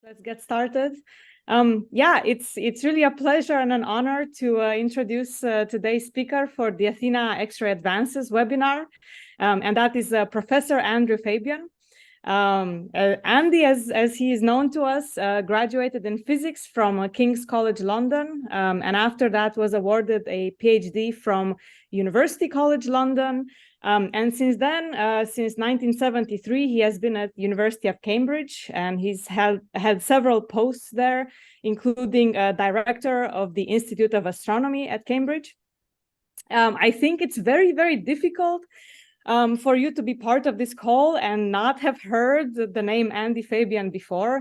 Let's get started. Yeah, it's really a pleasure and an honor to introduce today's speaker for the Athena X-ray Advances webinar, and that is Professor Andrew Fabian. Andy, as he is known to us, graduated in physics from King's College London, and after that was awarded a PhD from University College London. And since then, since 1973, he has been at University of Cambridge, and he's had several posts there, including director of the Institute of Astronomy at Cambridge. I think it's very, very difficult for you to be part of this call and not have heard the name Andy Fabian before.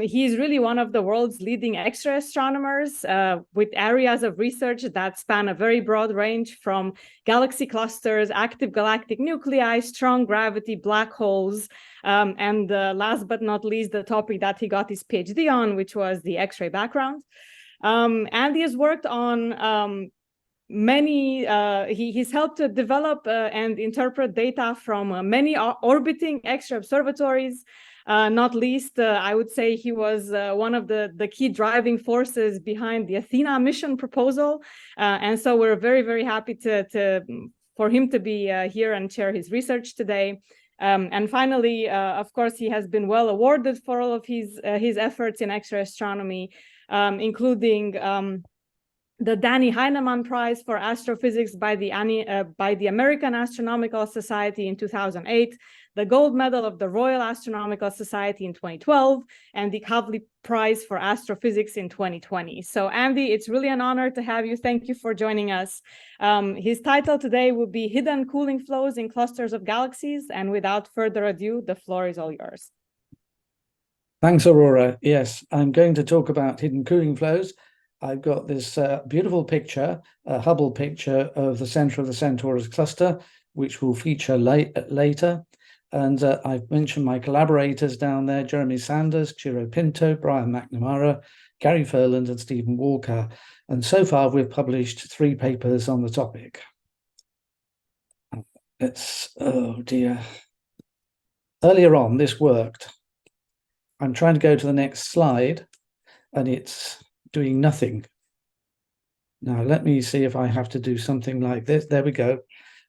He's really one of the world's leading X-ray astronomers with areas of research that span a very broad range from galaxy clusters, active galactic nuclei, strong gravity, black holes, and last but not least, the topic that he got his PhD on, which was the X-ray background. Andy has worked on he's helped to develop and interpret data from many orbiting X-ray observatories. Not least, I would say he was one of the key driving forces behind the Athena mission proposal. And so we're very, very happy for him to be here and share his research today. And finally, of course, he has been well awarded for all of his efforts in X-ray astronomy, including the Danny Heinemann Prize for Astrophysics by the American Astronomical Society in 2008, the Gold Medal of the Royal Astronomical Society in 2012, and the Kavli Prize for Astrophysics in 2020. So Andy, it's really an honor to have you. Thank you for joining us. His title today will be Hidden Cooling Flows in Clusters of Galaxies. And without further ado, the floor is all yours. Thanks, Aurora. Yes, I'm going to talk about hidden cooling flows. I've got this beautiful picture, a Hubble picture of the center of the Centaurus cluster, which will feature later. And I've mentioned my collaborators down there, Jeremy Sanders, Ciro Pinto, Brian McNamara, Gary Ferland, and Stephen Walker. And so far, we've published 3 papers on the topic. Oh dear. Earlier on, this worked. I'm trying to go to the next slide, and it's doing nothing. Now, let me see if I have to do something like this. There we go.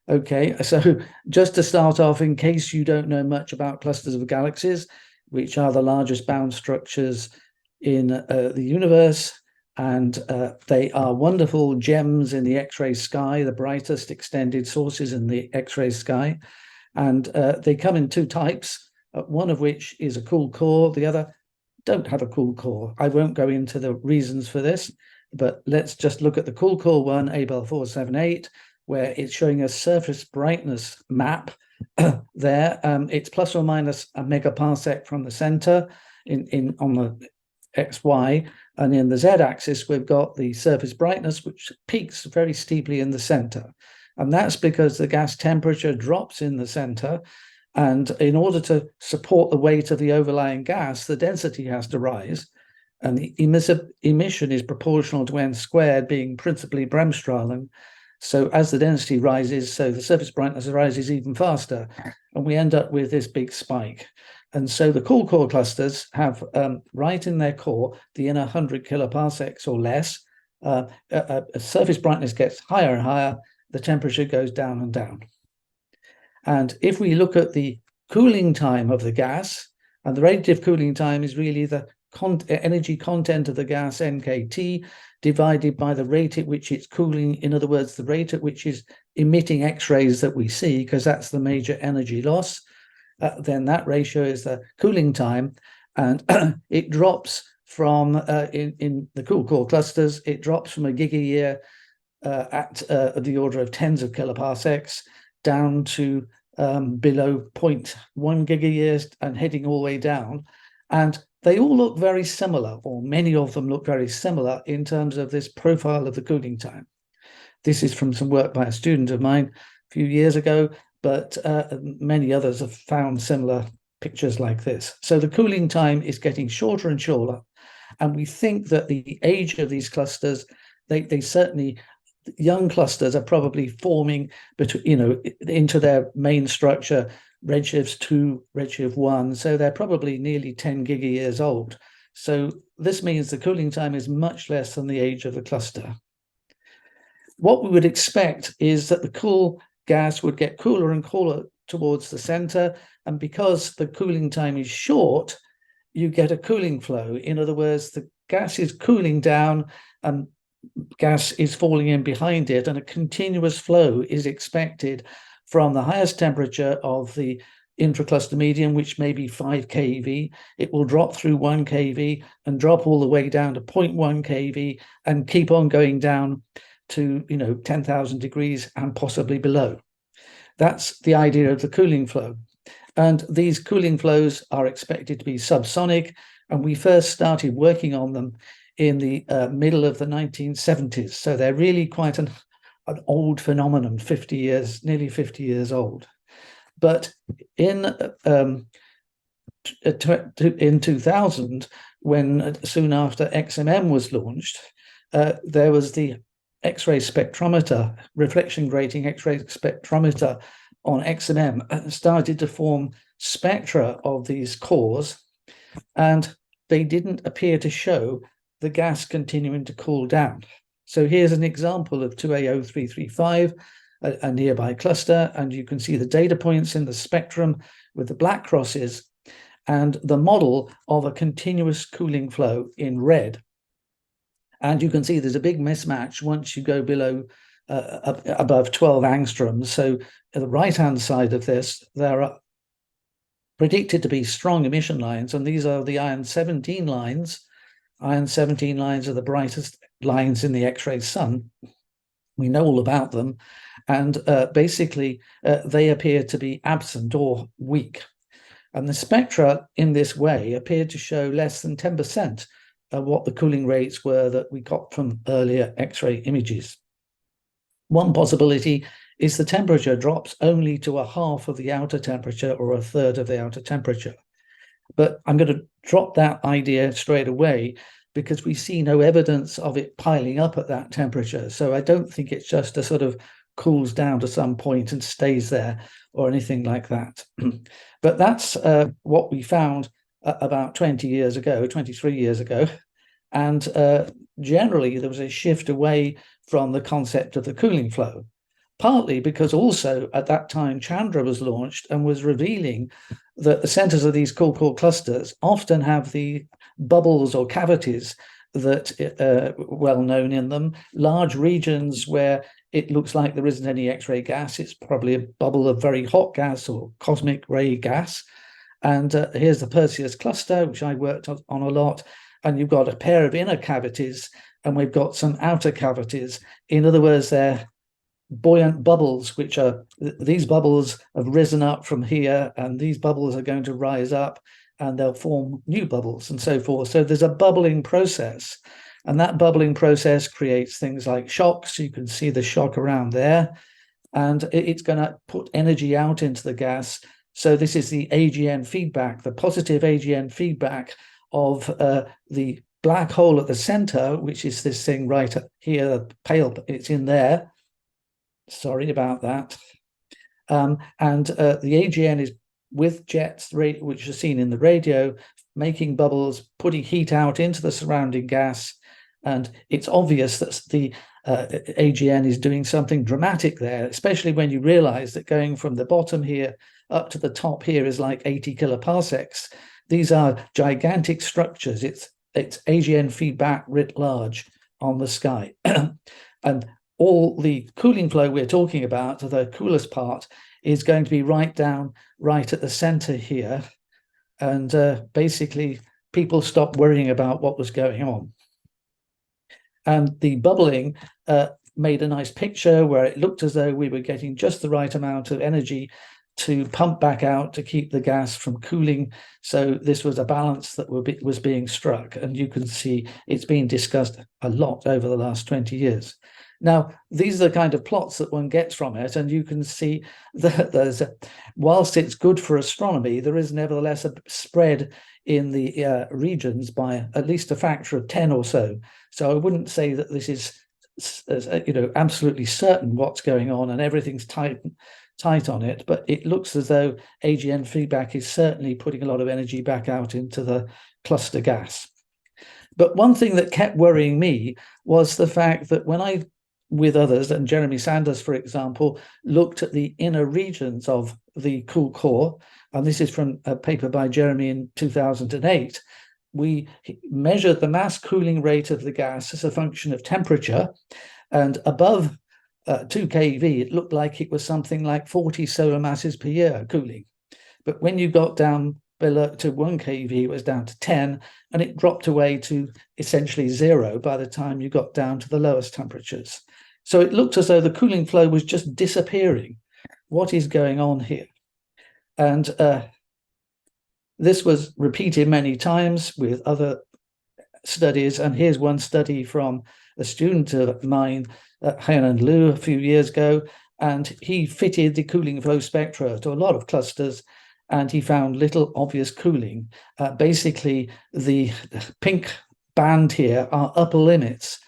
Okay, so just to start off, in case you don't know much about clusters of galaxies, which are the largest bound structures in the universe, and they are wonderful gems in the X-ray sky, the brightest extended sources in the X-ray sky. And they come in 2 types, one of which is a cool core, the other don't have a cool core. I won't go into the reasons for this, but let's just look at the cool core one, Abel 478, where it's showing a surface brightness map there. It's plus or minus a megaparsec from the center on the XY, and in the Z-axis we've got the surface brightness, which peaks very steeply in the center, and that's because the gas temperature drops in the center. And in order to support the weight of the overlying gas, the density has to rise. And the emission is proportional to n squared, being principally Bremsstrahlung. So as the density rises, so the surface brightness rises even faster. And we end up with this big spike. And so the cool core clusters have right in their core, the inner 100 kiloparsecs or less, a surface brightness gets higher and higher, the temperature goes down and down. And if we look at the cooling time of the gas, and the relative cooling time is really the energy content of the gas, NKT, divided by the rate at which it's cooling. In other words, the rate at which is emitting X-rays that we see, because that's the major energy loss. Then that ratio is the cooling time. And it drops from, in the cool core clusters, it drops from a gigayear at the order of tens of kiloparsecs, down to below 0.1 gigayears and heading all the way down. And they all look very similar, or many of them look very similar in terms of this profile of the cooling time. This is from some work by a student of mine a few years ago, but many others have found similar pictures like this. So the cooling time is getting shorter and shorter. And we think that the age of these clusters, they certainly, young clusters are probably forming between, into their main structure redshifts 2, redshift 1, so they're probably nearly 10 gigayears old. So this means the cooling time is much less than the age of the cluster. What we would expect is that the cool gas would get cooler and cooler towards the center, and because the cooling time is short, you get a cooling flow. In other words, the gas is cooling down and gas is falling in behind it, and a continuous flow is expected from the highest temperature of the intracluster medium, which may be 5 keV. It will drop through 1 keV and drop all the way down to 0.1 keV and keep on going down to 10,000 degrees and possibly below. That's the idea of the cooling flow. And these cooling flows are expected to be subsonic, and we first started working on them in the middle of the 1970s. So they're really quite an old phenomenon, 50 years, nearly 50 years old. But in 2000, when soon after XMM was launched, there was the X-ray spectrometer, reflection grating X-ray spectrometer on XMM started to form spectra of these cores, and they didn't appear to show the gas continuing to cool down. So here's an example of 2A0335, a nearby cluster, and you can see the data points in the spectrum with the black crosses and the model of a continuous cooling flow in red. And you can see there's a big mismatch once you go below above 12 angstroms. So at the right-hand side of this, there are predicted to be strong emission lines, and these are the iron 17 lines. Iron 17 lines are the brightest lines in the X-ray sun. We know all about them, and basically they appear to be absent or weak. And the spectra in this way appeared to show less than 10% of what the cooling rates were that we got from earlier X-ray images. One possibility is the temperature drops only to a half of the outer temperature or a third of the outer temperature. But I'm going to drop that idea straight away because we see no evidence of it piling up at that temperature. So I don't think it's just a sort of cools down to some point and stays there or anything like that. But that's what we found about 20 years ago, 23 years ago. And generally, there was a shift away from the concept of the cooling flow, partly because also at that time, Chandra was launched and was revealing that the centers of these core clusters often have the bubbles or cavities that well known in them, large regions where it looks like there isn't any X-ray gas. It's probably a bubble of very hot gas or cosmic ray gas. And here's the Perseus cluster, which I worked on a lot. And you've got a pair of inner cavities, and we've got some outer cavities. In other words, they're buoyant bubbles, which are, these bubbles have risen up from here, and these bubbles are going to rise up, and they'll form new bubbles and so forth. So there's a bubbling process, and that bubbling process creates things like shocks. You can see the shock around there, and it's going to put energy out into the gas. So this is the AGN feedback, the positive AGN feedback of the black hole at the center, which is this thing right here, pale, it's in there. Sorry about that. And the AGN is with jets, which are seen in the radio, making bubbles, putting heat out into the surrounding gas. And it's obvious that the AGN is doing something dramatic there, especially when you realize that going from the bottom here up to the top here is like 80 kiloparsecs. These are gigantic structures. It's AGN feedback writ large on the sky. And all the cooling flow we're talking about, the coolest part, is going to be right at the center here. And basically, people stopped worrying about what was going on. And the bubbling made a nice picture where it looked as though we were getting just the right amount of energy to pump back out to keep the gas from cooling. So this was a balance that was being struck, and you can see it's been discussed a lot over the last 20 years. Now, these are the kind of plots that one gets from it, and you can see that whilst it's good for astronomy, there is nevertheless a spread in the regions by at least a factor of 10 or so. So I wouldn't say that this is absolutely certain what's going on and everything's tight tight on it, but it looks as though AGN feedback is certainly putting a lot of energy back out into the cluster gas. But one thing that kept worrying me was the fact that when I, with others, and Jeremy Sanders, for example, looked at the inner regions of the cool core, and this is from a paper by Jeremy in 2008, we measured the mass cooling rate of the gas as a function of temperature, and above 2 keV, it looked like it was something like 40 solar masses per year cooling. But when you got down below to 1 keV, it was down to 10, and it dropped away to essentially 0 by the time you got down to the lowest temperatures. So it looked as though the cooling flow was just disappearing. What is going on here? And this was repeated many times with other studies. And here's one study from a student of mine, Hainan Liu, a few years ago, and he fitted the cooling flow spectra to a lot of clusters, and he found little obvious cooling. Basically, the pink band here are upper limits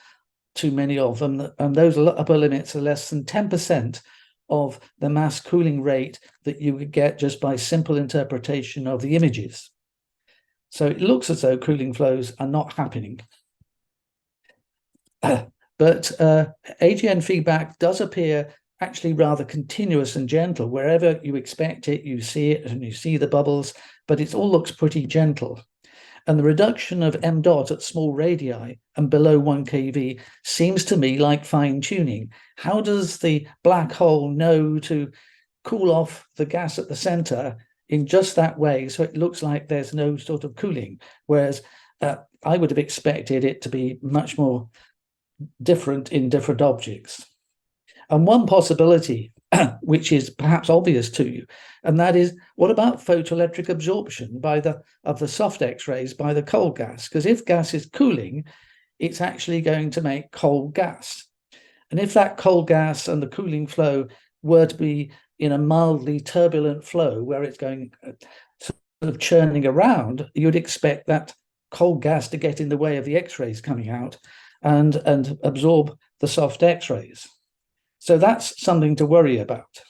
to many of them, and those upper limits are less than 10% of the mass cooling rate that you would get just by simple interpretation of the images. So it looks as though cooling flows are not happening. But AGN feedback does appear actually rather continuous and gentle. Wherever you expect it, you see it, and you see the bubbles, but it all looks pretty gentle. And the reduction of m dot at small radii and below 1 keV seems to me like fine-tuning. How does the black hole know to cool off the gas at the center in just that way, so it looks like there's no sort of cooling? Whereas I would have expected it to be much more different in different objects. And one possibility, which is perhaps obvious to you, and that is, what about photoelectric absorption of the soft X-rays by the cold gas? Because if gas is cooling, it's actually going to make cold gas. And if that cold gas and the cooling flow were to be in a mildly turbulent flow where it's going sort of churning around, you'd expect that cold gas to get in the way of the X-rays coming out and absorb the soft X-rays. So that's something to worry about.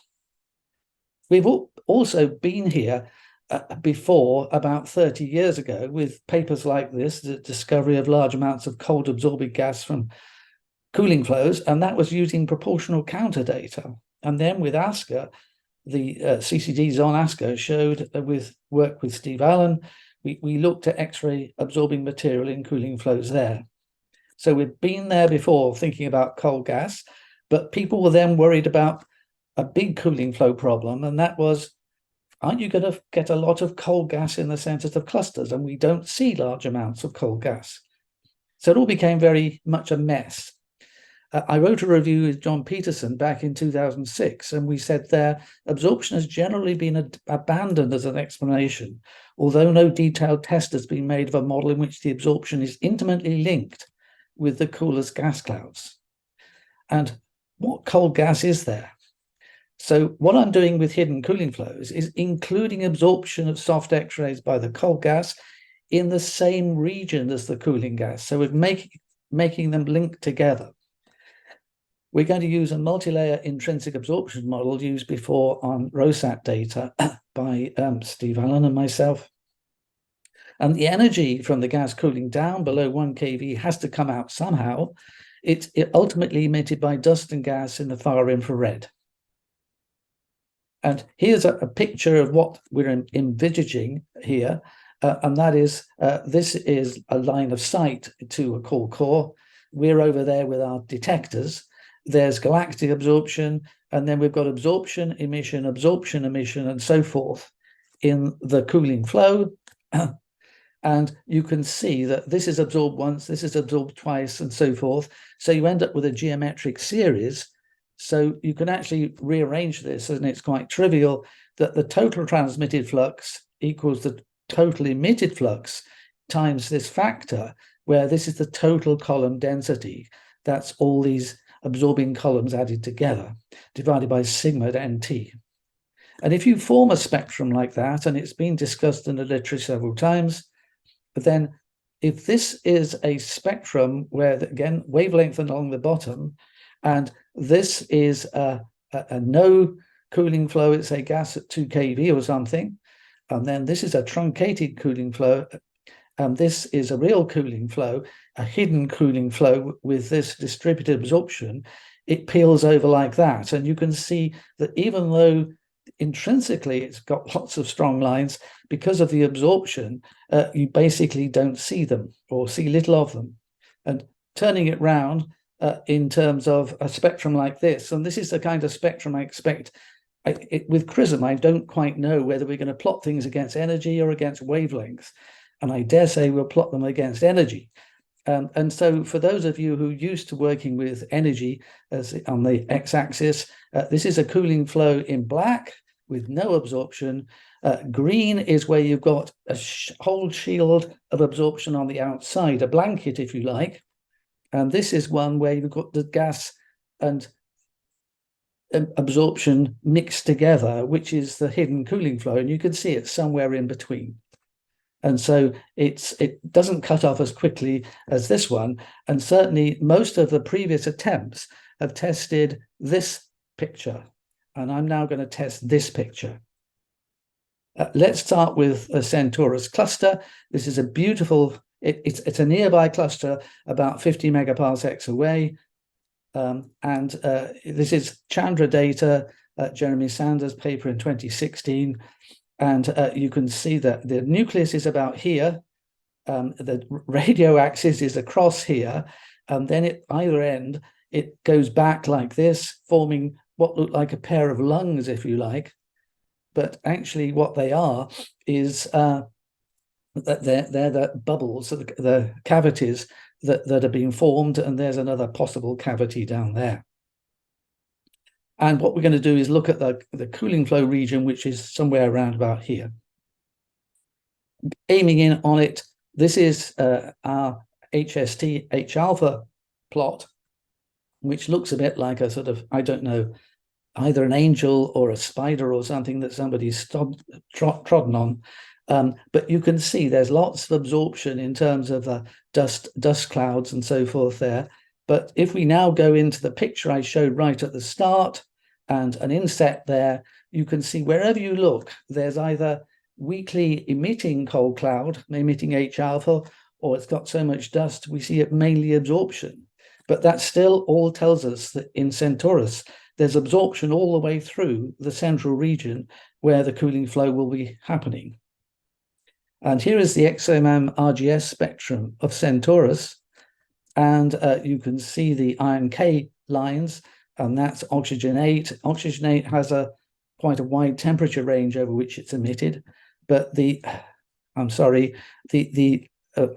We've also been here before, about 30 years ago, with papers like this, the discovery of large amounts of cold absorbing gas from cooling flows, and that was using proportional counter data. And then with ASCO, the CCDs on ASCO showed with work with Steve Allen, we looked at X-ray absorbing material in cooling flows there. So we've been there before thinking about cold gas, but people were then worried about a big cooling flow problem, and that was, aren't you going to get a lot of cold gas in the centers of clusters? And we don't see large amounts of cold gas. So it all became very much a mess. I wrote a review with John Peterson back in 2006, and we said there, absorption has generally been abandoned as an explanation, although no detailed test has been made of a model in which the absorption is intimately linked with the coolest gas clouds. And what cold gas is there? So what I'm doing with hidden cooling flows is including absorption of soft X-rays by the cold gas in the same region as the cooling gas. So we're making them link together. We're going to use a multi-layer intrinsic absorption model used before on ROSAT data by Steve Allen and myself. And the energy from the gas cooling down below 1 keV has to come out somehow. It's ultimately emitted by dust and gas in the far infrared. And here's a picture of what we're envisaging here. And that is, this is a line of sight to a cool core. We're over there with our detectors. There's galactic absorption, and then we've got absorption, emission, and so forth in the cooling flow. And you can see that this is absorbed once, this is absorbed twice, and so forth. So you end up with a geometric series. So you can actually rearrange this, and it's quite trivial that the total transmitted flux equals the total emitted flux times this factor, where this is the total column density. That's all these absorbing columns added together, divided by sigma at NT. And if you form a spectrum like that, and it's been discussed in the literature several times, but then if this is a spectrum where, again, wavelength along the bottom, and this is a no cooling flow, it's a gas at 2 keV or something. And then this is a truncated cooling flow. And this is a real cooling flow, a hidden cooling flow with this distributed absorption. It peels over like that. And you can see that even though intrinsically it's got lots of strong lines, because of the absorption, you basically don't see them or see little of them. And turning it round in terms of a spectrum like this, and this is the kind of spectrum I expect. With XRISM, I don't quite know whether we're going to plot things against energy or against wavelengths. And I dare say we'll plot them against energy. And so for those of you who are used to working with energy as on the x-axis, this is a cooling flow in black with no absorption. Green is where you've got a whole shield of absorption on the outside, a blanket, if you like. And this is one where you've got the gas and absorption mixed together, which is the hidden cooling flow. And you can see it's somewhere in between. And so it doesn't cut off as quickly as this one. And certainly most of the previous attempts have tested this picture. And I'm now going to test this picture. Let's start with a Centaurus cluster. This is a beautiful, it's a nearby cluster about 50 megaparsecs away. This is Chandra data, Jeremy Sanders' paper in 2016. And you can see that the nucleus is about here. The radio axis is across here. And then at either end, it goes back like this, forming what look like a pair of lungs, if you like. But actually what they are is that they're the bubbles, the cavities that are being formed. And there's another possible cavity down there. And what we're going to do is look at the cooling flow region, which is somewhere around about here. Aiming in on it, this is our HST H-alpha plot, which looks a bit like a sort of, I don't know, either an angel or a spider or something that somebody's trodden on. But you can see there's lots of absorption in terms of dust clouds and so forth there. But if we now go into the picture I showed right at the start and an inset there, you can see wherever you look, there's either weakly emitting cold cloud, emitting H-alpha, or it's got so much dust, we see it mainly absorption. But that still all tells us that in Centaurus, there's absorption all the way through the central region where the cooling flow will be happening. And here is the XMM-RGS spectrum of Centaurus. And you can see the iron K lines, and that's oxygen 8. Oxygen 8 has quite a wide temperature range over which it's emitted. But the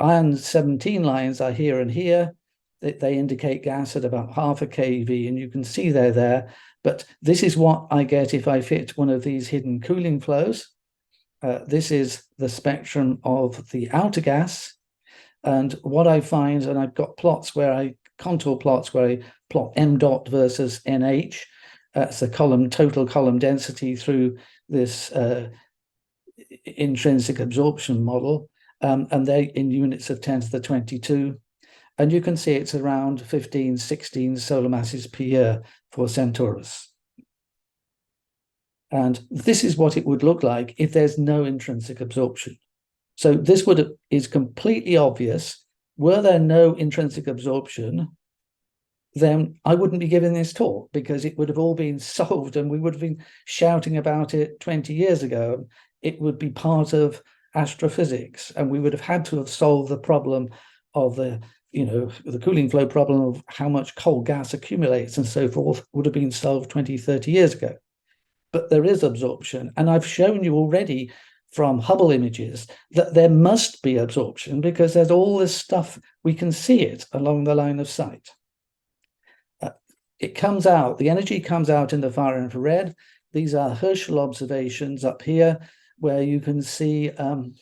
iron 17 lines are here and here. They indicate gas at about half a keV, and you can see they're there. But this is what I get if I fit one of these hidden cooling flows. This is the spectrum of the outer gas. And what I find, and I've got plots where contour plots where I plot m dot versus nh. That's the total column density through this intrinsic absorption model. And they're in units of 10 to the 22. And you can see it's around 15, 16 solar masses per year for Centaurus. And this is what it would look like if there's no intrinsic absorption. So this is completely obvious. Were there no intrinsic absorption, then I wouldn't be giving this talk because it would have all been solved and we would have been shouting about it 20 years ago. It would be part of astrophysics, and we would have had to have solved the problem of the cooling flow problem of how much cold gas accumulates and so forth would have been solved 20, 30 years ago. But there is absorption, and I've shown you already from Hubble images that there must be absorption because there's all this stuff, we can see it along the line of sight. It comes out, the energy comes out in the far infrared. These are Herschel observations up here where you can see, there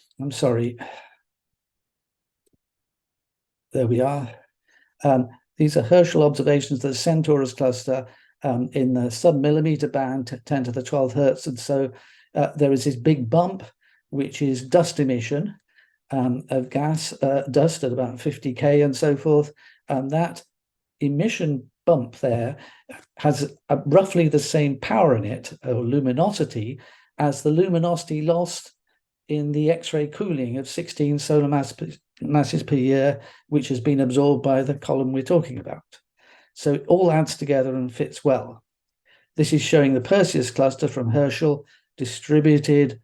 we are. These are Herschel observations of the Centaurus cluster in the sub-millimeter band, 10 to the 12 hertz. And so there is this big bump, which is dust emission of gas, dust at about 50K and so forth. And that emission bump there has roughly the same power in it, or luminosity, as the luminosity lost in the X-ray cooling of 16 solar masses per year, which has been absorbed by the column we're talking about. So it all adds together and fits well. This is showing the Perseus cluster from Herschel, distributed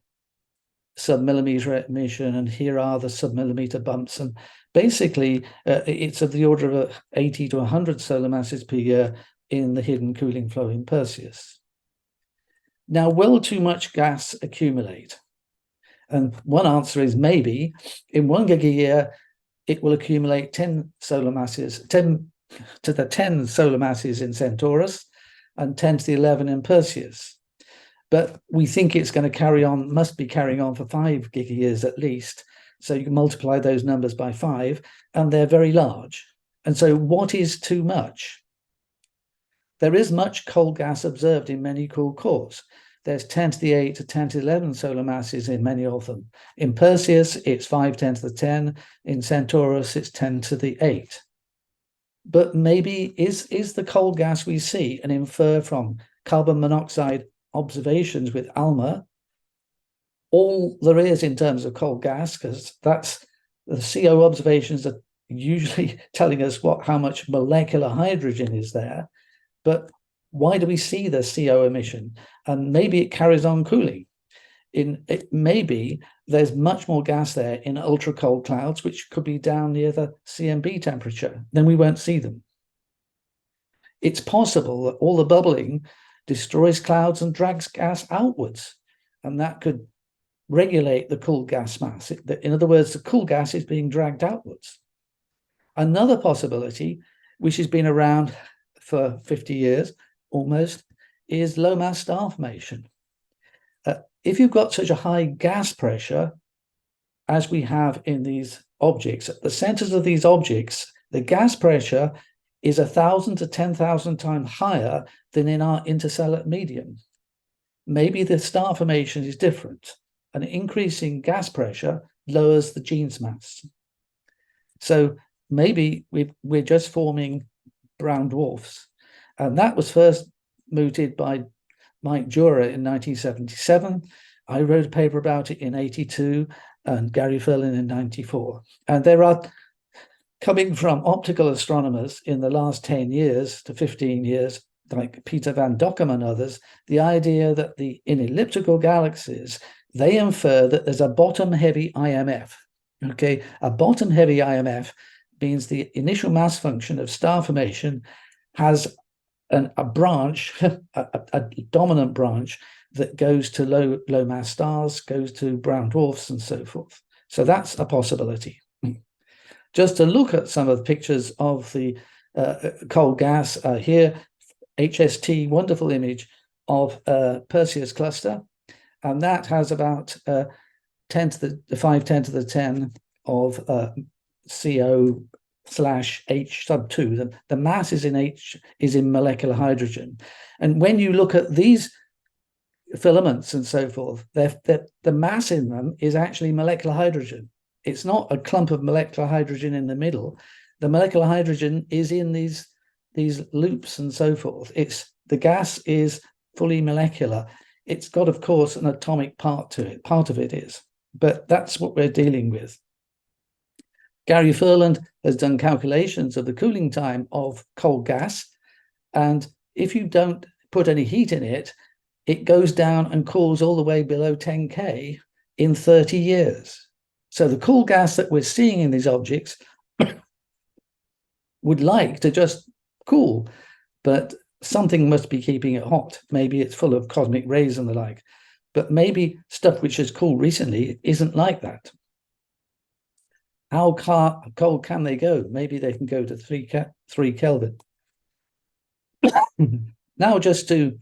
submillimeter emission, and here are the submillimeter bumps. And basically, it's of the order of 80 to 100 solar masses per year in the hidden cooling flow in Perseus. Now, will too much gas accumulate? And one answer is maybe. In 1 gigayear, it will accumulate 10 solar masses, 10 to the 10 solar masses in Centaurus and 10 to the 11 in Perseus. But we think it's going to carry on, must be carrying on for 5 gigayears at least. So you can multiply those numbers by 5, and they're very large. And so what is too much? There is much cold gas observed in many cool cores. There's 10 to the 8 to 10 to the 11 solar masses in many of them. In Perseus, it's 5, 10 to the 10. In Centaurus, it's 10 to the 8. But maybe is the cold gas we see and infer from carbon monoxide observations with ALMA all there is in terms of cold gas, because that's the CO observations are usually telling us how much molecular hydrogen is there. But why do we see the CO emission? And maybe it carries on cooling. Maybe there's much more gas there in ultra cold clouds, which could be down near the CMB temperature. Then we won't see them. It's possible that all the bubbling destroys clouds and drags gas outwards, and that could regulate the cool gas mass. In other words, the cool gas is being dragged outwards. Another possibility, which has been around for 50 years almost, is low mass star formation. If you've got such a high gas pressure as we have in these objects, at the centers of these objects, the gas pressure is 1,000 to 10,000 times higher than in our interstellar medium. Maybe the star formation is different. An increasing gas pressure lowers the gene's mass. So maybe we're just forming brown dwarfs. And that was first mooted by Mike Jura in 1977. I wrote a paper about it in 82 and Gary Ferlin in 94. And there are, coming from optical astronomers in the last 10 years to 15 years, like Peter van Dokkum and others, the idea that in elliptical galaxies, they infer that there's a bottom-heavy IMF. Okay, a bottom-heavy IMF means the initial mass function of star formation has a branch, a dominant branch that goes to low mass stars, goes to brown dwarfs, and so forth. So that's a possibility. Just to look at some of the pictures of the cold gas here, HST, wonderful image of Perseus cluster, and that has about 10 to the 5, 10 to the 10 of CO / H sub 2. The mass is in H, is in molecular hydrogen. And when you look at these filaments and so forth, the mass in them is actually molecular hydrogen. It's not a clump of molecular hydrogen in the middle. The molecular hydrogen is in these loops and so forth. The gas is fully molecular. It's got, of course, an atomic part to it. Part of it is, but that's what we're dealing with. Gary Ferland has done calculations of the cooling time of cold gas, and if you don't put any heat in it, it goes down and cools all the way below 10 K in 30 years. So the cool gas that we're seeing in these objects would like to just cool, but something must be keeping it hot. Maybe it's full of cosmic rays and the like, but maybe stuff which has cooled recently isn't like that. How cold can they go? Maybe they can go to 3 Kelvin. Now, just to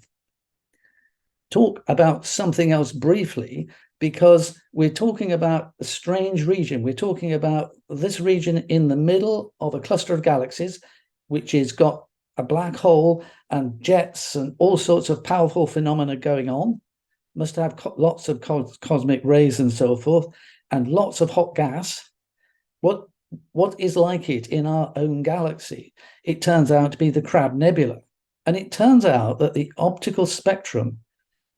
talk about something else briefly, because we're talking about a strange region. We're talking about this region in the middle of a cluster of galaxies, which has got a black hole and jets and all sorts of powerful phenomena going on. Must have lots of cosmic rays and so forth, and lots of hot gas. What what is like it in our own galaxy? It turns out to be the Crab Nebula. And it turns out that the optical spectrum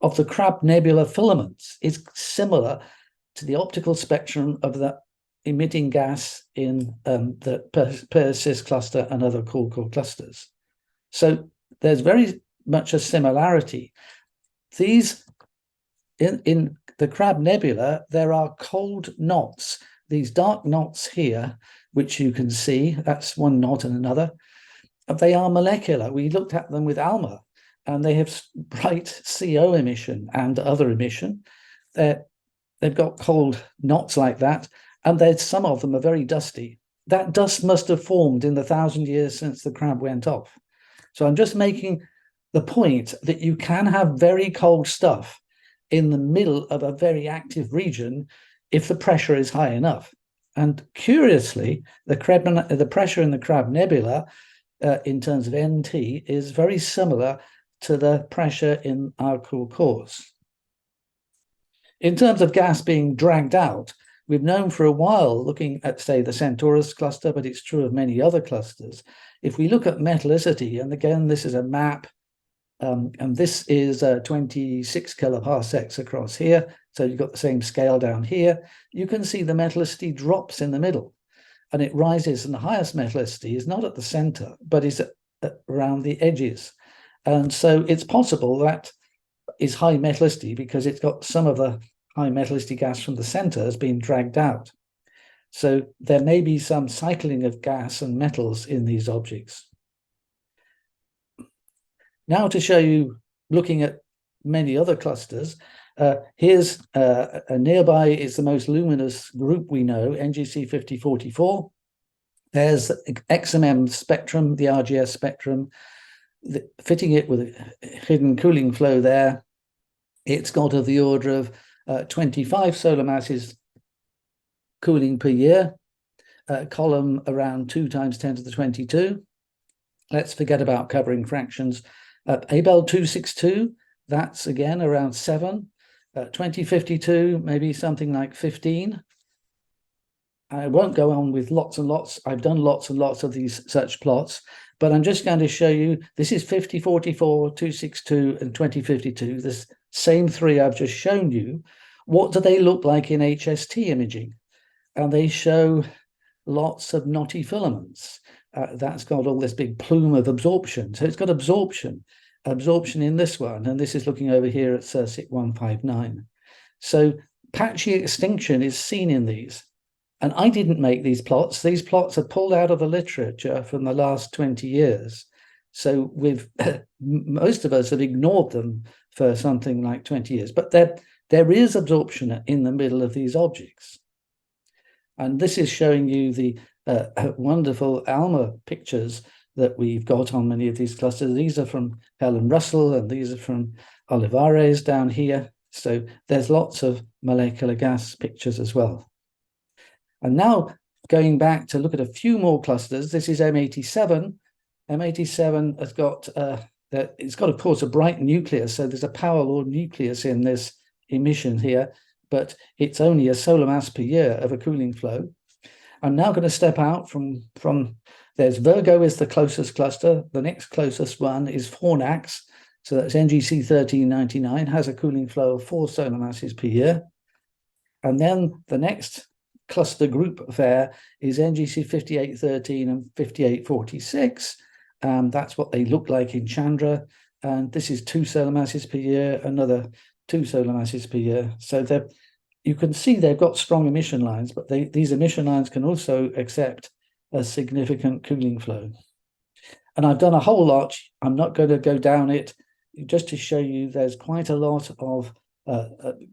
of the Crab Nebula filaments is similar to the optical spectrum of the emitting gas in the Perseus cluster and other core clusters. So there's very much a similarity. These, in the Crab Nebula, there are cold knots, these dark knots here, which you can see, that's one knot and another. They are molecular. We looked at them with ALMA, and they have bright CO emission and other emission. They've got cold knots like that, and some of them are very dusty. That dust must have formed in the 1,000 years since the crab went off. So I'm just making the point that you can have very cold stuff in the middle of a very active region if the pressure is high enough. And curiously, the pressure in the Crab Nebula in terms of NT is very similar to the pressure in our cool cores. In terms of gas being dragged out, we've known for a while, looking at, say, the Centaurus cluster, but it's true of many other clusters. If we look at metallicity, and again, this is a map, and this is 26 kiloparsecs across here, so you've got the same scale down here, you can see the metallicity drops in the middle, and it rises, and the highest metallicity is not at the center, but is around the edges. And so it's possible that is high metallicity because it's got some of the high metallicity gas from the center has been dragged out. So there may be some cycling of gas and metals in these objects. Now to show you, looking at many other clusters, here's nearby is the most luminous group we know, NGC 5044. There's XMM spectrum, the RGS spectrum, fitting it with a hidden cooling flow there. It's got of the order of 25 solar masses cooling per year, column around 2 times 10 to the 22. Let's forget about covering fractions. Abel 262, that's again around 7. 2052, maybe something like 15. I won't go on with lots and lots. I've done lots and lots of these such plots, but I'm just going to show you, this is 5044, 262, and 2052, this same three I've just shown you. What do they look like in HST imaging? And they show lots of knotty filaments. That's got all this big plume of absorption. So it's got absorption in this one, and this is looking over here at CERSIC 159. So patchy extinction is seen in these. And I didn't make these plots. These plots are pulled out of the literature from the last 20 years. So most of us have ignored them for something like 20 years. But there is absorption in the middle of these objects. And this is showing you the wonderful ALMA pictures that we've got on many of these clusters. These are from Helen Russell, and these are from Olivares down here. So there's lots of molecular gas pictures as well. And now going back to look at a few more clusters, this is M87. M87 has got, it's got, of course, a bright nucleus. So there's a power law nucleus in this emission here, but it's only a solar mass per year of a cooling flow. I'm now going to step out from there's Virgo is the closest cluster. The next closest one is Fornax. So that's NGC 1399, has a cooling flow of 4 solar masses per year. And then the next cluster group there is NGC 5813 and 5846. That's what they look like in Chandra. And this is 2 solar masses per year, another 2 solar masses per year. So you can see they've got strong emission lines, but these emission lines can also accept a significant cooling flow. And I've done a whole lot. I'm not going to go down it, just to show you there's quite a lot of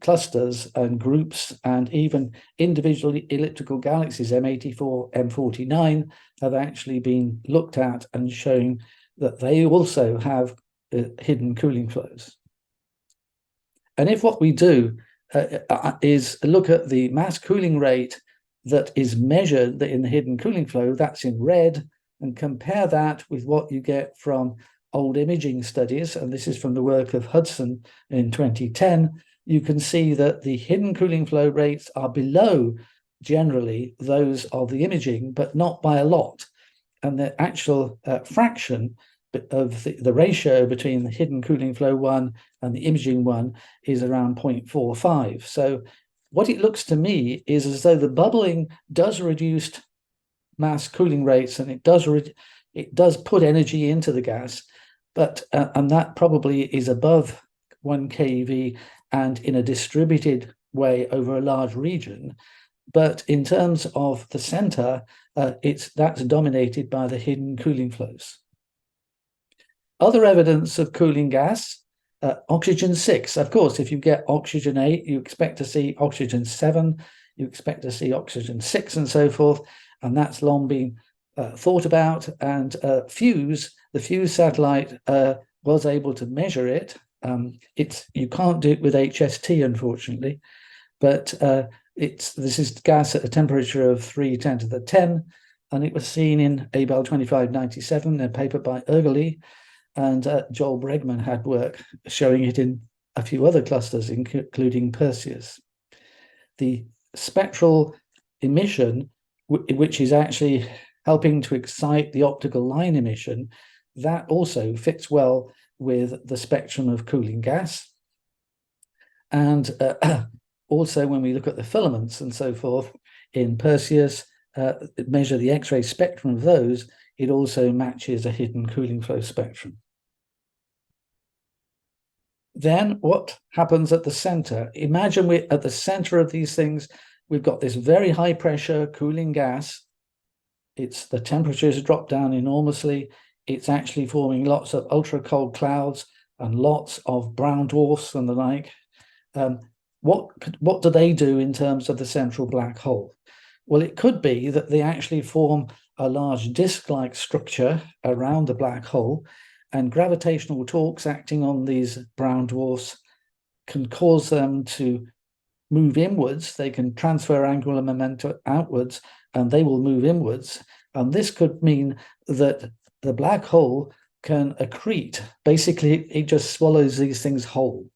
clusters and groups, and even individual elliptical galaxies, M84, M49, have actually been looked at and shown that they also have hidden cooling flows. And if what we do is look at the mass cooling rate that is measured in the hidden cooling flow, that's in red, and compare that with what you get from old imaging studies, and this is from the work of Hudson in 2010, you can see that the hidden cooling flow rates are below generally those of the imaging, but not by a lot. And the actual fraction of the ratio between the hidden cooling flow one and the imaging one is around 0.45. So what it looks to me is as though the bubbling does reduce mass cooling rates, and it does put energy into the gas, but and that probably is above 1 keV and in a distributed way over a large region. But in terms of the center, that's dominated by the hidden cooling flows. Other evidence of cooling gas, oxygen 6. Of course, if you get oxygen 8, you expect to see oxygen 7, you expect to see oxygen 6 and so forth, and that's long been thought about. And the FUSE satellite was able to measure it. You can't do it with HST, unfortunately, but this is gas at a temperature of 310 to the 10, and it was seen in Abel 2597, a paper by Ergely, and Joel Bregman had work showing it in a few other clusters, including Perseus. The spectral emission, which is actually helping to excite the optical line emission, that also fits well with the spectrum of cooling gas. And also, when we look at the filaments and so forth in Perseus, measure the X-ray spectrum of those, it also matches a hidden cooling flow spectrum. Then what happens at the center? Imagine we're at the center of these things. We've got this very high pressure cooling gas. The temperatures drop down enormously. It's actually forming lots of ultra cold clouds and lots of brown dwarfs and the like. What do they do in terms of the central black hole? Well, it could be that they actually form a large disk-like structure around the black hole, and gravitational torques acting on these brown dwarfs can cause them to move inwards. They can transfer angular momentum outwards, and they will move inwards. And this could mean that the black hole can accrete. Basically, it just swallows these things whole,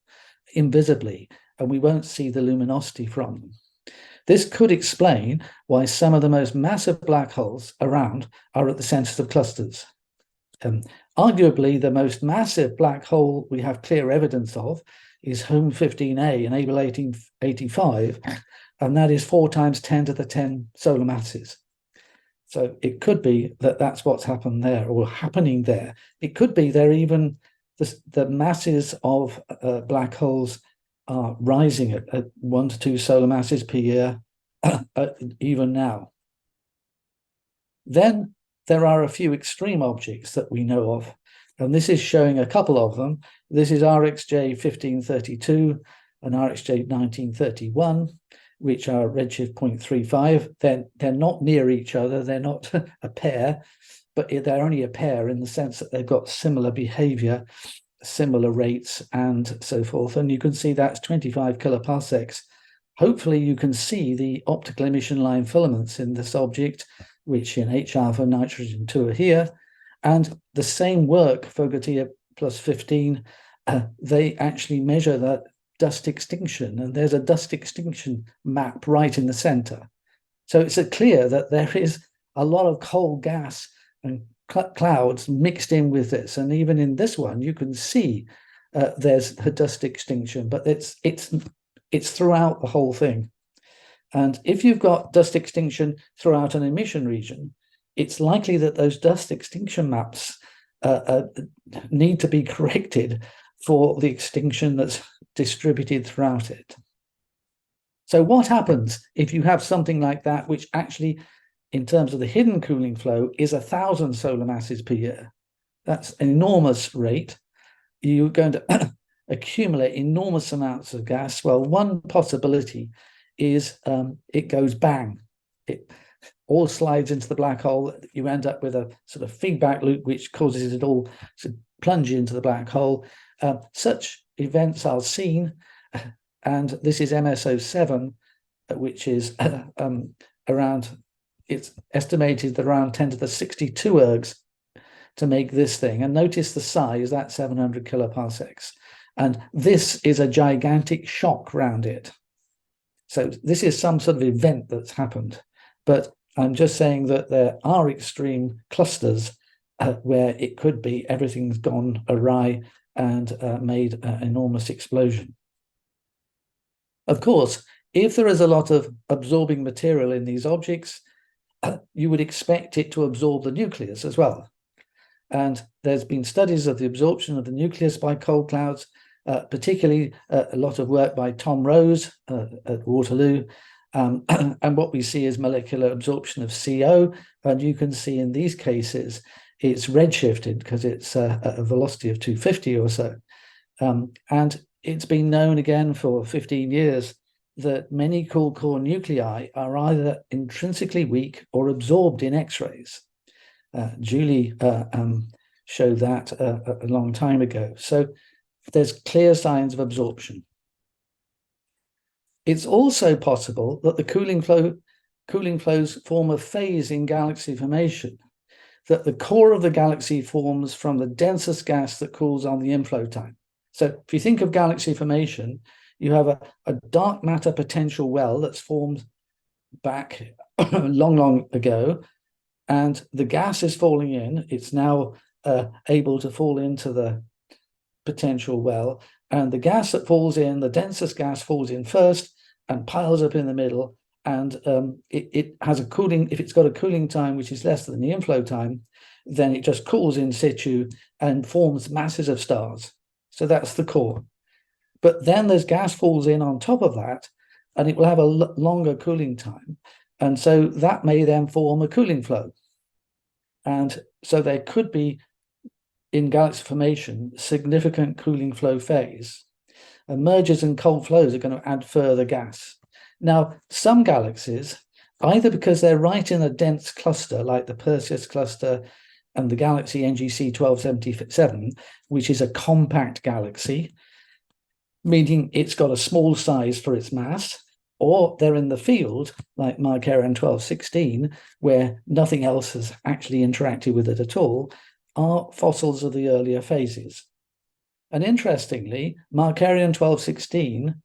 invisibly, and we won't see the luminosity from them. This could explain why some of the most massive black holes around are at the centers of clusters. Arguably, the most massive black hole we have clear evidence of is Home 15A in Abel 1885, and that is 4 times 10 to the 10 solar masses. So it could be that that's what's happened there, or happening there. It could be there even the masses of black holes are rising at 1 to 2 solar masses per year, even now. Then there are a few extreme objects that we know of, and this is showing a couple of them. This is RxJ 1532 and RxJ 1931, which are redshift 0.35. They're not near each other. They're not a pair, but they're only a pair in the sense that they've got similar behavior, similar rates, and so forth. And you can see that's 25 kiloparsecs. Hopefully you can see the optical emission line filaments in this object, which in H alpha nitrogen 2 are here. And the same work, Fogartia plus 15, they actually measure that dust extinction, and there's a dust extinction map right in the center. So it's clear that there is a lot of cold gas and clouds mixed in with this, and even in this one you can see there's a dust extinction, but it's throughout the whole thing. And if you've got dust extinction throughout an emission region, it's likely that those dust extinction maps need to be corrected for the extinction that's distributed throughout it. So what happens if you have something like that, which actually, in terms of the hidden cooling flow, is 1,000 solar masses per year? That's an enormous rate. You're going to accumulate enormous amounts of gas. Well, one possibility is it goes bang. It all slides into the black hole. You end up with a sort of feedback loop, which causes it all to plunge into the black hole. Such events are seen, and this is MS07, which is around, it's estimated that around 10 to the 62 ergs to make this thing. And notice the size, that's 700 kiloparsecs. And this is a gigantic shock around it. So this is some sort of event that's happened. But I'm just saying that there are extreme clusters where it could be everything's gone awry and made an enormous explosion. Of course, if there is a lot of absorbing material in these objects, you would expect it to absorb the nucleus as well. And there's been studies of the absorption of the nucleus by cold clouds, particularly a lot of work by Tom Rose at Waterloo. And what we see is molecular absorption of CO. And you can see in these cases, it's redshifted because it's a velocity of 250 or so. And it's been known again for 15 years that many cool core nuclei are either intrinsically weak or absorbed in X-rays. Julie showed that a long time ago. So there's clear signs of absorption. It's also possible that the cooling flows form a phase in galaxy formation, that the core of the galaxy forms from the densest gas that cools on the inflow time. So if you think of galaxy formation, you have a dark matter potential well that's formed back long ago, and the gas is falling in. It's now able to fall into the potential well, and the gas that falls in, the densest gas falls in first and piles up in the middle, and it has a cooling, if it's got a cooling time which is less than the inflow time, then it just cools in situ and forms masses of stars. So that's the core. But then there's gas falls in on top of that, and it will have a longer cooling time. And so that may then form a cooling flow. And so there could be, in galaxy formation, significant cooling flow phase. And mergers and cold flows are going to add further gas. Now, some galaxies, either because they're right in a dense cluster, like the Perseus cluster and the galaxy NGC 1277, which is a compact galaxy, meaning it's got a small size for its mass, or they're in the field, like Markarian 1216, where nothing else has actually interacted with it at all, are fossils of the earlier phases. And interestingly, Markarian 1216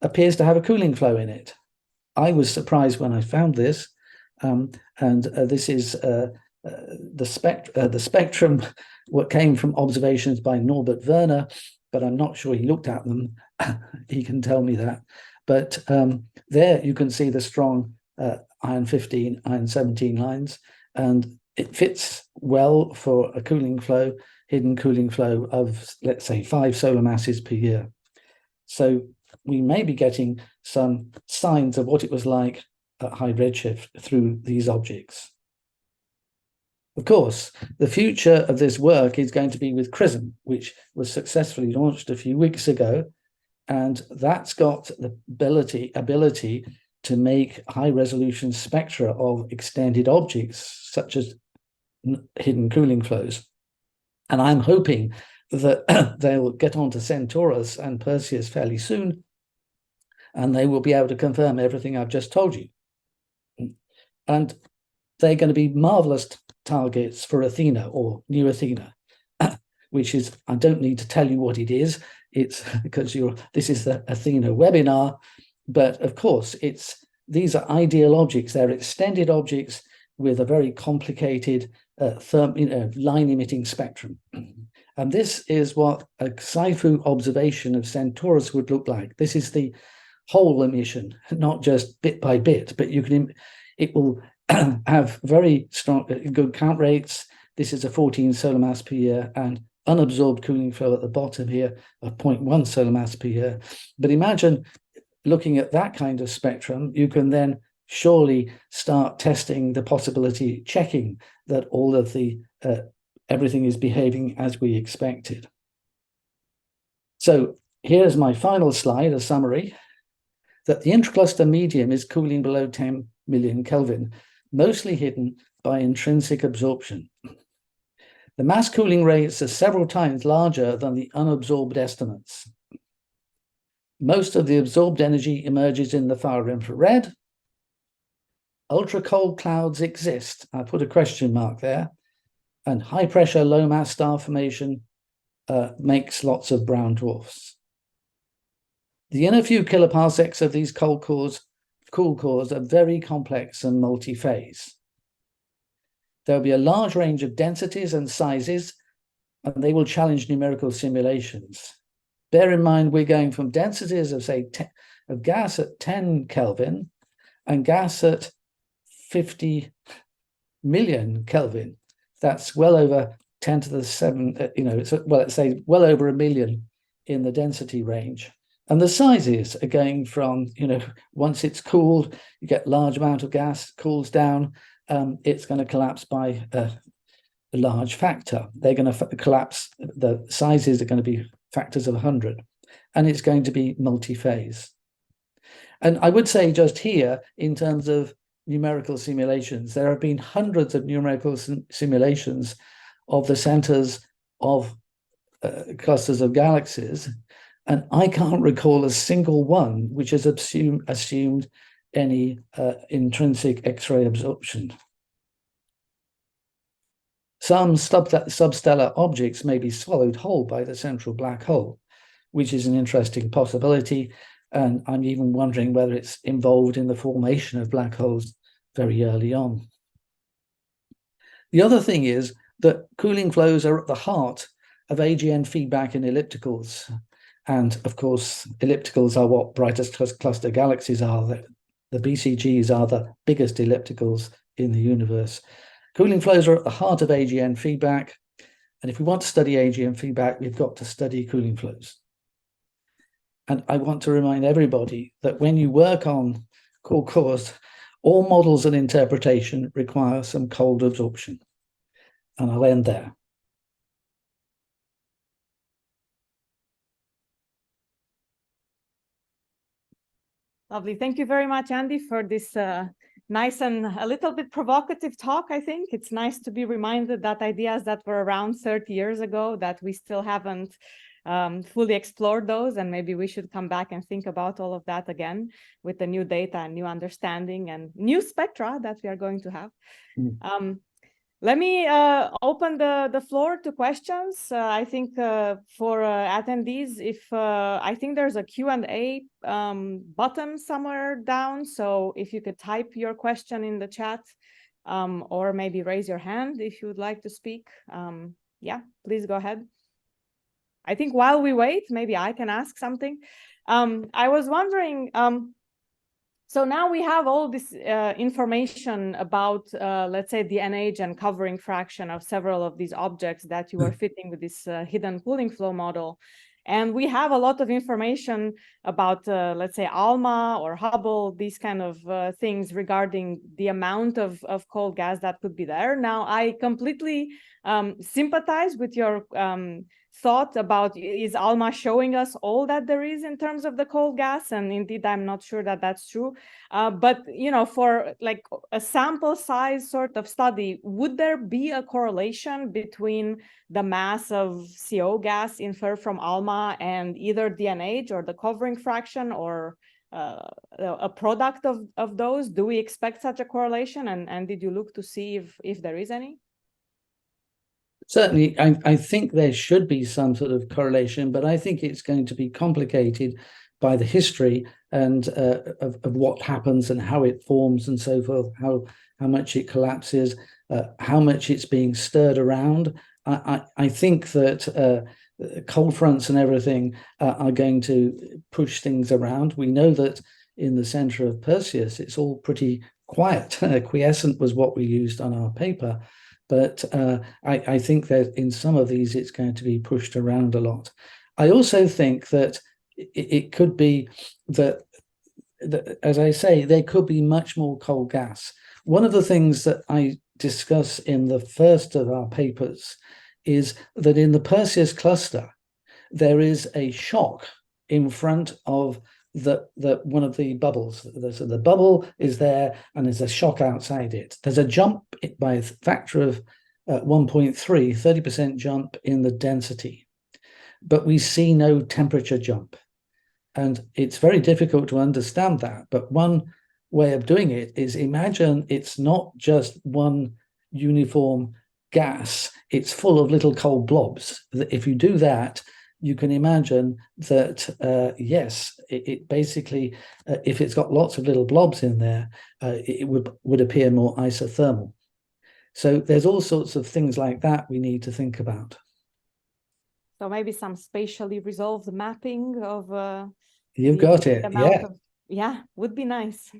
appears to have a cooling flow in it. I was surprised when I found this, and this is the spectrum, what came from observations by Norbert Werner, but I'm not sure he looked at them. He can tell me that. But there you can see the strong iron 15, iron 17 lines, and it fits well for a cooling flow, hidden cooling flow of, let's say, 5 solar masses per year. So we may be getting some signs of what it was like at high redshift through these objects. Of course, the future of this work is going to be with XRISM, which was successfully launched a few weeks ago. And that's got the ability to make high-resolution spectra of extended objects, such as hidden cooling flows. And I'm hoping that they'll get onto Centaurus and Perseus fairly soon, and they will be able to confirm everything I've just told you. And they're going to be marvelous targets for Athena or NewAthena, which is, I don't need to tell you what it is. It's because this is the Athena webinar, but of course, these are ideal objects. They're extended objects with a very complicated line-emitting spectrum. And this is what a Sci-Fu observation of Centaurus would look like. This is the whole emission, not just bit by bit, but it will have very strong, good count rates. This is a 14 solar mass per year, and unabsorbed cooling flow at the bottom here of 0.1 solar mass per year. But imagine looking at that kind of spectrum, you can then surely start testing the possibility, checking that all of the everything is behaving as we expected. So here's my final slide, a summary, that the intracluster medium is cooling below 10 million Kelvin, mostly hidden by intrinsic absorption. The mass cooling rates are several times larger than the unabsorbed estimates. Most of the absorbed energy emerges in the far infrared. Ultra-cold clouds exist. I put a question mark there. And high-pressure, low-mass star formation makes lots of brown dwarfs. The inner few kiloparsecs of these cold cores cool cores are very complex and multi-phase. There'll be a large range of densities and sizes, and they will challenge numerical simulations. Bear in mind, we're going from densities of, say, of gas at 10 Kelvin and gas at 50 million Kelvin. That's well over 10 to the 7, it's, well, let's say well over 1 million in the density range. And the sizes are going from, once it's cooled, you get large amount of gas, cools down, it's going to collapse by a large factor. They're going to collapse, the sizes are going to be factors of 100, and it's going to be multi-phase. And I would say just here, in terms of numerical simulations, there have been hundreds of numerical simulations of the centers of clusters of galaxies, and I can't recall a single one which has assumed any intrinsic X-ray absorption. Some substellar objects may be swallowed whole by the central black hole, which is an interesting possibility. And I'm even wondering whether it's involved in the formation of black holes very early on. The other thing is that cooling flows are at the heart of AGN feedback in ellipticals. And of course, ellipticals are what brightest cluster galaxies are. The BCGs are the biggest ellipticals in the universe. Cooling flows are at the heart of AGN feedback. And if we want to study AGN feedback, we've got to study cooling flows. And I want to remind everybody that when you work on cool cores, all models and interpretation require some cold absorption. And I'll end there. Lovely. Thank you very much, Andy, for this nice and a little bit provocative talk, I think. It's nice to be reminded that ideas that were around 30 years ago, that we still haven't fully explored those, and maybe we should come back and think about all of that again with the new data and new understanding and new spectra that we are going to have. Let me open the floor to questions. I think for attendees, if I think there's a Q&A button somewhere down, so if you could type your question in the chat or maybe raise your hand if you would like to speak. Yeah, please go ahead. I think while we wait, maybe I can ask something. I was wondering, so now we have all this information about, let's say, the NH and covering fraction of several of these objects that you are fitting with this hidden cooling flow model. And we have a lot of information about, let's say, ALMA or Hubble, these kind of things regarding the amount of cold gas that could be there. Now, I completely sympathize with your thought about, is ALMA showing us all that there is in terms of the cold gas? And indeed, I'm not sure that that's true. But, for like a sample size sort of study, would there be a correlation between the mass of CO gas inferred from ALMA and either the NH or the covering fraction or a product of those? Do we expect such a correlation? And did you look to see if there is any? Certainly, I think there should be some sort of correlation, but I think it's going to be complicated by the history and of what happens and how it forms and so forth, how much it collapses, how much it's being stirred around. I think that cold fronts and everything are going to push things around. We know that in the center of Perseus, it's all pretty quiet. Quiescent was what we used on our paper. But I think that in some of these, it's going to be pushed around a lot. I also think that it could be that, as I say, there could be much more cold gas. One of the things that I discuss in the first of our papers is that in the Perseus cluster, there is a shock in front of one of the bubbles. So the bubble is there and there's a shock outside it. There's a jump by a factor of 1.3, 30% jump in the density, but we see no temperature jump. And it's very difficult to understand that. But one way of doing it is imagine it's not just one uniform gas, it's full of little cold blobs. If you do that, you can imagine that, yes, it basically, if it's got lots of little blobs in there, it would appear more isothermal. So there's all sorts of things like that we need to think about. So maybe some spatially resolved mapping of You've got it, yeah. Yeah, would be nice.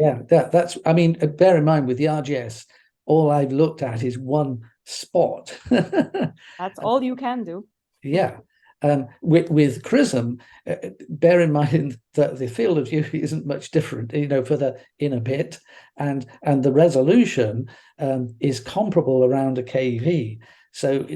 Yeah, that's, I mean, bear in mind with the RGS, all I've looked at is one spot. That's all you can do. Yeah. With XRISM, bear in mind that the field of view isn't much different, for the inner bit, and the resolution is comparable around a keV. So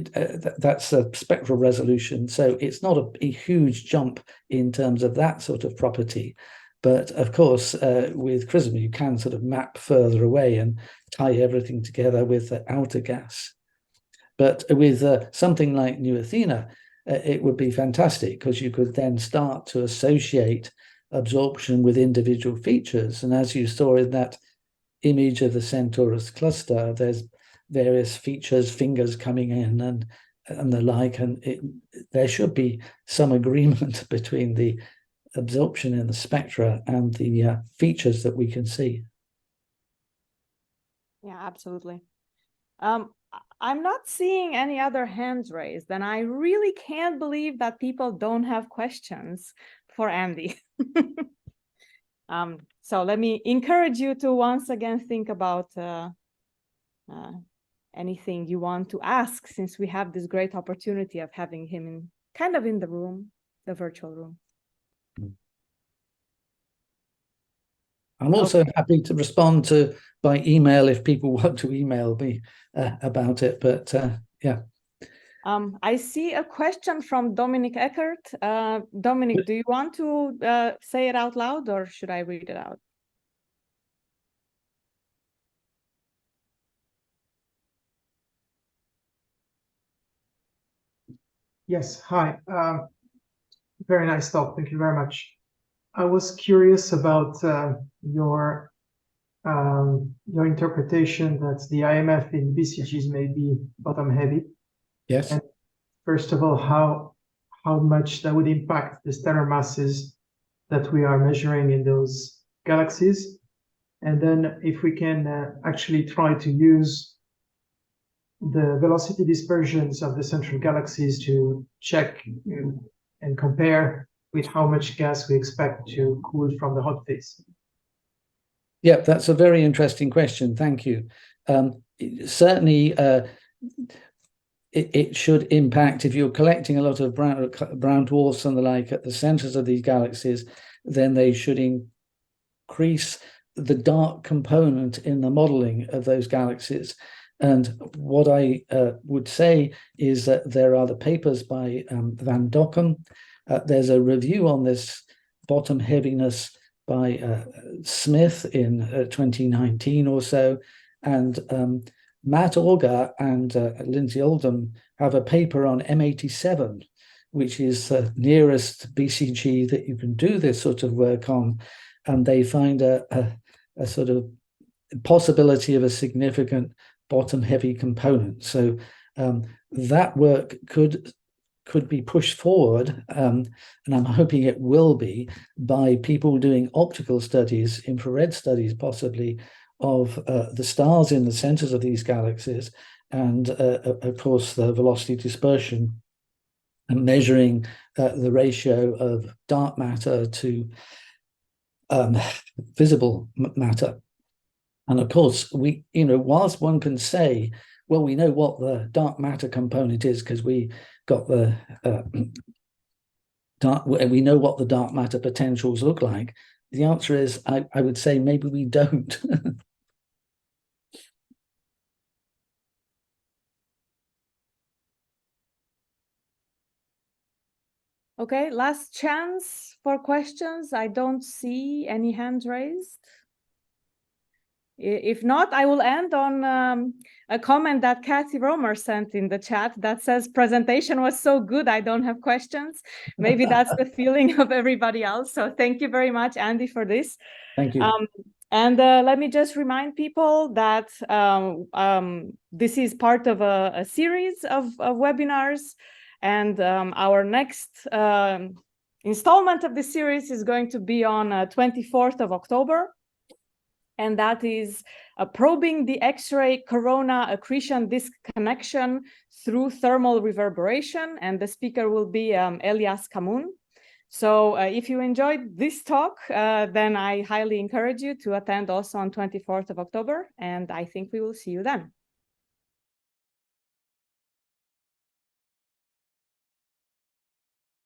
that's a spectral resolution. So it's not a huge jump in terms of that sort of property. But of course, with XRISM, you can sort of map further away and tie everything together with the outer gas. But with something like NewAthena, it would be fantastic because you could then start to associate absorption with individual features. And as you saw in that image of the Centaurus cluster, there's various features, fingers coming in and the like. And there should be some agreement between the absorption in the spectra and the features that we can see. Yeah, absolutely. I'm not seeing any other hands raised, and I really can't believe that people don't have questions for Andy. So let me encourage you to once again think about anything you want to ask, since we have this great opportunity of having him in the room, the virtual room. I'm also happy to respond by email if people want to email me about it, but yeah. I see a question from Dominic Eckert. Dominic, do you want to say it out loud, or should I read it out? Yes, hi. Very nice talk. Thank you very much. I was curious about your interpretation that the IMF in BCGs may be bottom heavy. Yes. And first of all, how much that would impact the stellar masses that we are measuring in those galaxies. And then if we can actually try to use the velocity dispersions of the central galaxies to check and compare with how much gas we expect to cool from the hot phase. Yeah, that's a very interesting question. Thank you. Certainly, it should impact if you're collecting a lot of brown dwarfs and the like at the centers of these galaxies, then they should increase the dark component in the modeling of those galaxies. And what I would say is that there are the papers by Van Dokkum. There's a review on this bottom heaviness by Smith in 2019 or so. And Matt Auger and Lindsay Oldham have a paper on M87, which is the nearest BCG that you can do this sort of work on. And they find a sort of possibility of a significant bottom heavy component. So that work could be pushed forward, and I'm hoping it will be, by people doing optical studies, infrared studies possibly, of the stars in the centers of these galaxies, and of course the velocity dispersion, and measuring the ratio of dark matter to visible matter. And of course, whilst one can say, well, we know what the dark matter component is because we got the we know what the dark matter potentials look like. The answer is, I would say maybe we don't. Okay, last chance for questions. I don't see any hands raised. If not, I will end on a comment that Kathy Romer sent in the chat that says, presentation was so good, I don't have questions. Maybe that's the feeling of everybody else. So thank you very much, Andy, for this. Thank you. And let me just remind people that this is part of a series of webinars. And our next installment of the series is going to be on 24th of October. And that is probing the X-ray corona accretion disk connection through thermal reverberation. And the speaker will be Elias Kamun. So if you enjoyed this talk, then I highly encourage you to attend also on 24th of October. And I think we will see you then.